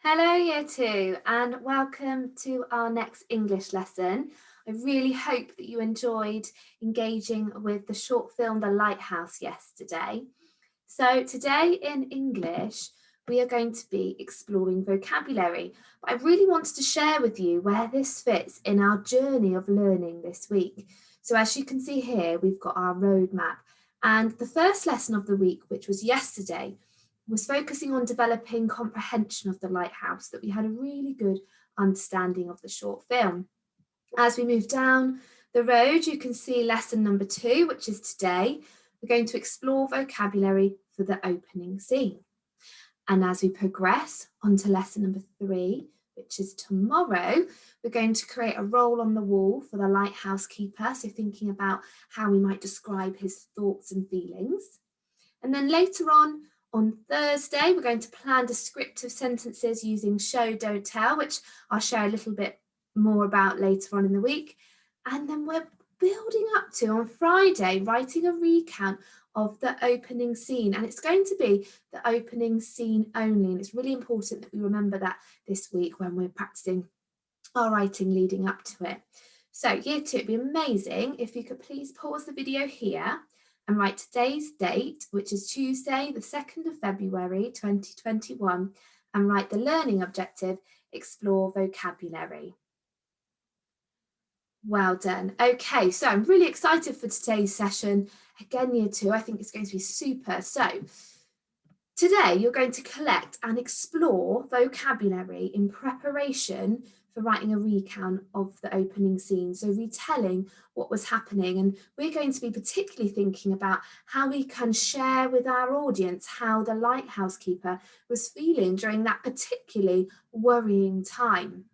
Hello, Year 2, and welcome to our next English lesson. I really hope that you enjoyed engaging with the short film The Lighthouse yesterday. So today in English, we are going to be exploring vocabulary, but I really wanted to share with you where this fits in our journey of learning this week. So as you can see here, we've got our roadmap, and the first lesson of the week, which was yesterday, was focusing on developing comprehension of the lighthouse, that we had a really good understanding of the short film. As we move down the road, you can see lesson number 2, which is today. We're going to explore vocabulary for the opening scene. And as we progress on to lesson number 3, which is tomorrow, we're going to create a role on the wall for the lighthouse keeper. So thinking about how we might describe his thoughts and feelings. And then later on Thursday, we're going to plan descriptive sentences using show, don't tell, which I'll share a little bit more about later on in the week. And then we're building up to, on Friday, writing a recount of the opening scene. And it's going to be the opening scene only. And it's really important that we remember that this week when we're practicing our writing leading up to it. So Year 2, it'd be amazing if you could please pause the video here and write today's date, which is Tuesday, the 2nd of February, 2021, and write the learning objective, explore vocabulary. Well done. Okay, so I'm really excited for today's session. Again, Year 2, I think it's going to be super. So today you're going to collect and explore vocabulary in preparation for writing a recount of the opening scene, so retelling what was happening. And we're going to be particularly thinking about how we can share with our audience how the lighthouse keeper was feeling during that particularly worrying time.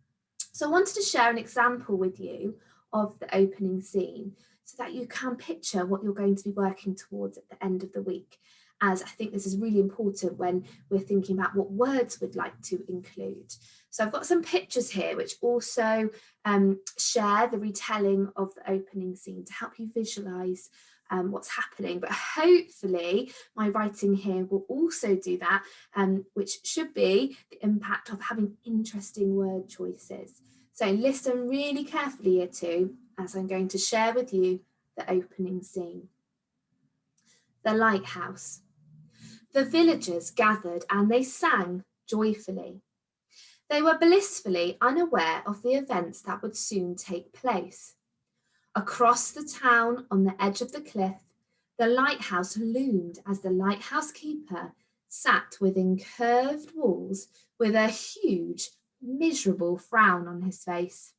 So I wanted to share an example with you of the opening scene so that you can picture what you're going to be working towards at the end of the week, as I think this is really important when we're thinking about what words we'd like to include. So I've got some pictures here which also share the retelling of the opening scene to help you visualise what's happening, but hopefully my writing here will also do that, which should be the impact of having interesting word choices. So listen really carefully, Year 2, as I'm going to share with you the opening scene. The lighthouse. The villagers gathered and they sang joyfully. They were blissfully unaware of the events that would soon take place. Across the town, on the edge of the cliff, the lighthouse loomed as the lighthouse keeper sat within curved walls with a huge, miserable frown on his face.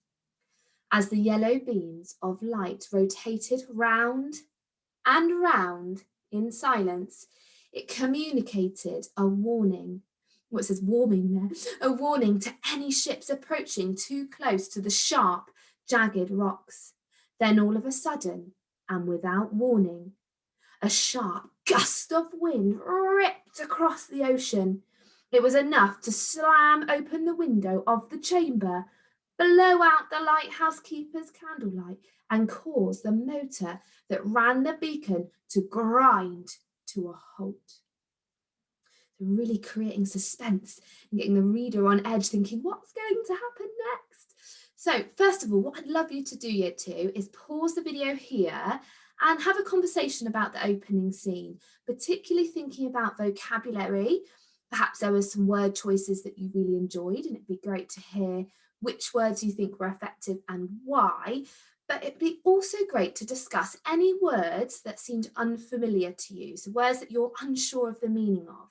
As the yellow beams of light rotated round and round in silence, it communicated a warning. What says warming there? A warning to any ships approaching too close to the sharp, jagged rocks. Then all of a sudden, and without warning, a sharp gust of wind ripped across the ocean. It was enough to slam open the window of the chamber, blow out the lighthouse keeper's candlelight, and cause the motor that ran the beacon to grind to a halt. Really creating suspense and getting the reader on edge, thinking, what's going to happen next? So first of all, what I'd love you to do, Year 2, is pause the video here and have a conversation about the opening scene, particularly thinking about vocabulary. Perhaps there were some word choices that you really enjoyed, and it'd be great to hear which words you think were effective and why. But it'd be also great to discuss any words that seemed unfamiliar to you, so words that you're unsure of the meaning of.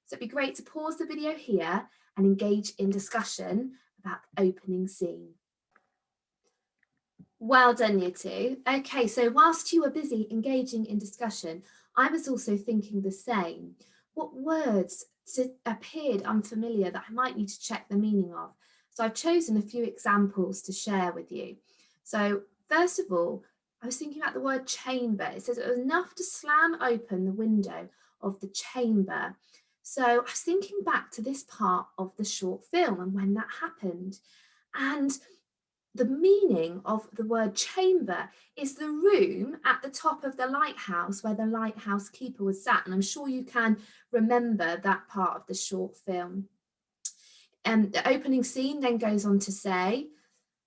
So it'd be great to pause the video here and engage in discussion about the opening scene. Well done, Year 2. Okay, so whilst you were busy engaging in discussion, I was also thinking the same. What words appeared unfamiliar that I might need to check the meaning of? So I've chosen a few examples to share with you. So first of all, I was thinking about the word chamber. It says it was enough to slam open the window of the chamber. So I was thinking back to this part of the short film and when that happened. And the meaning of the word chamber is the room at the top of the lighthouse where the lighthouse keeper was sat. And I'm sure you can remember that part of the short film. The opening scene then goes on to say,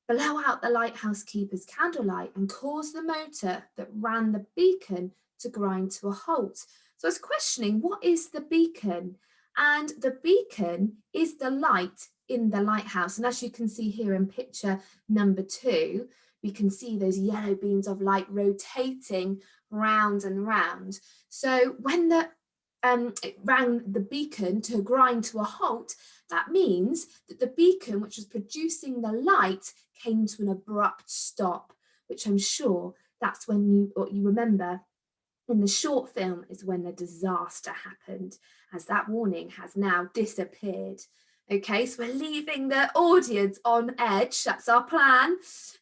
blow out the lighthouse keeper's candlelight and cause the motor that ran the beacon to grind to a halt. So I was questioning, what is the beacon? And the beacon is the light in the lighthouse. And as you can see here in picture number 2, we can see those yellow beams of light rotating round and round. So when it rang the beacon to grind to a halt, that means that the beacon, which was producing the light, came to an abrupt stop, which I'm sure that's when you remember in the short film is when the disaster happened, as that warning has now disappeared. Okay, so we're leaving the audience on edge. That's our plan,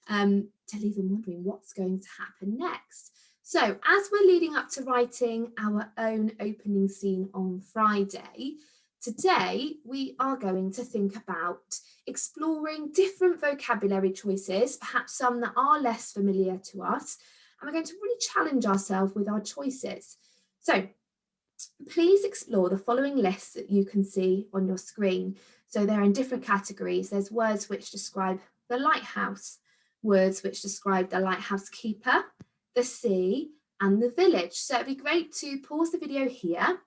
to leave them wondering what's going to happen next. So as we're leading up to writing our own opening scene on Friday, today we are going to think about exploring different vocabulary choices, perhaps some that are less familiar to us, and we're going to really challenge ourselves with our choices. So please explore the following lists that you can see on your screen. So they're in different categories. There's words which describe the lighthouse, words which describe the lighthouse keeper, the sea, and the village. So it'd be great to pause the video here,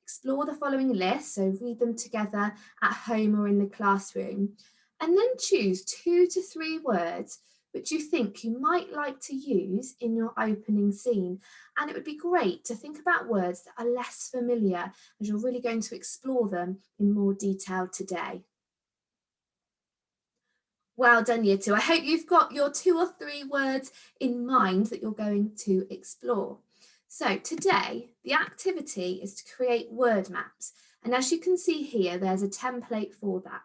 explore the following lists, so read them together at home or in the classroom, and then choose 2 to 3 words which you think you might like to use in your opening scene. And it would be great to think about words that are less familiar, as you're really going to explore them in more detail today. Well done, Year 2. I hope you've got your 2 or 3 words in mind that you're going to explore. So today, the activity is to create word maps. And as you can see here, there's a template for that.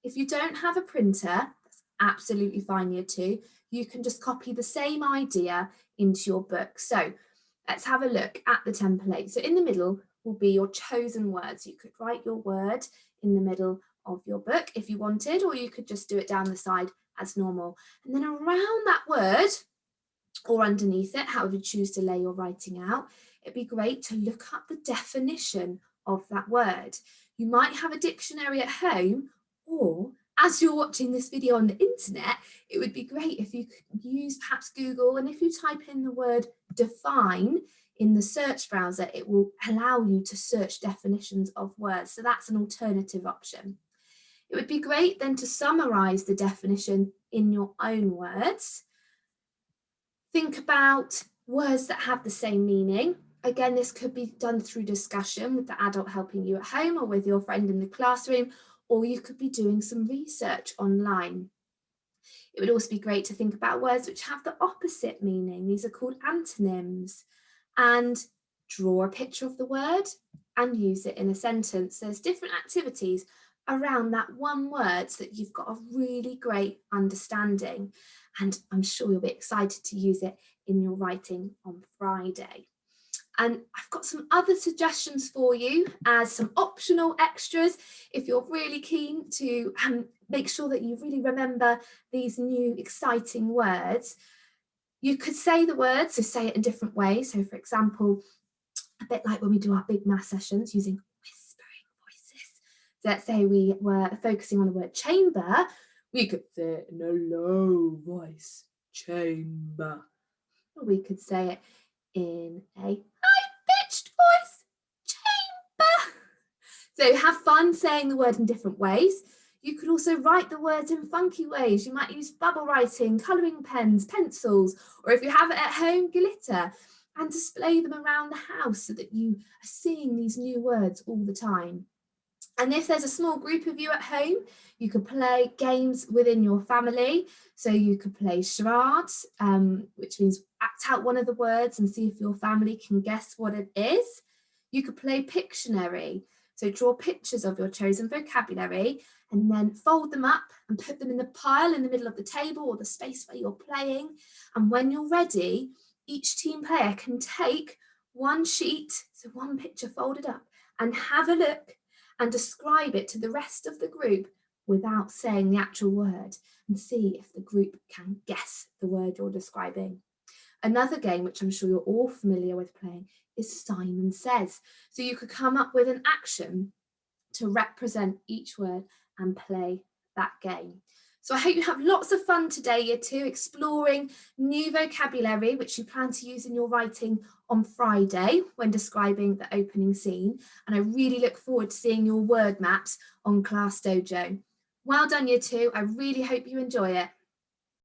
If you don't have a printer, that's absolutely fine, Year 2. You can just copy the same idea into your book. So let's have a look at the template. So in the middle will be your chosen words. You could write your word in the middle of your book if you wanted, or you could just do it down the side as normal. And then around that word, or underneath it, however you choose to lay your writing out, it'd be great to look up the definition of that word. You might have a dictionary at home, or as you're watching this video on the internet, it would be great if you could use perhaps Google, and if you type in the word define in the search browser, it will allow you to search definitions of words. So that's an alternative option. It would be great then to summarize the definition in your own words. Think about words that have the same meaning. Again, this could be done through discussion with the adult helping you at home or with your friend in the classroom, or you could be doing some research online. It would also be great to think about words which have the opposite meaning. These are called antonyms. And draw a picture of the word and use it in a sentence. There's different activities around that one word so that you've got a really great understanding. And I'm sure you'll be excited to use it in your writing on Friday. And I've got some other suggestions for you as some optional extras if you're really keen to make sure that you really remember these new exciting words. You could say the words, so say it in different ways. So for example, a bit like when we do our big math sessions using whispering voices. So let's say we were focusing on the word chamber, we could say it in a low voice, chamber. Or we could say it in a high-pitched voice, chamber. So have fun saying the word in different ways. You could also write the words in funky ways. You might use bubble writing, colouring pens, pencils, or if you have it at home, glitter, and display them around the house so that you are seeing these new words all the time. And if there's a small group of you at home, you could play games within your family. So you could play charades, which means act out one of the words and see if your family can guess what it is. You could play Pictionary. So draw pictures of your chosen vocabulary and then fold them up and put them in the pile in the middle of the table or the space where you're playing. And when you're ready, each team player can take one sheet, so one picture folded up, and have a look and describe it to the rest of the group without saying the actual word, and see if the group can guess the word you're describing. Another game, which I'm sure you're all familiar with playing, is Simon Says. So you could come up with an action to represent each word and play that game. So I hope you have lots of fun today, Year 2, exploring new vocabulary, which you plan to use in your writing on Friday when describing the opening scene. And I really look forward to seeing your word maps on Class Dojo. Well done, Year 2. I really hope you enjoy it.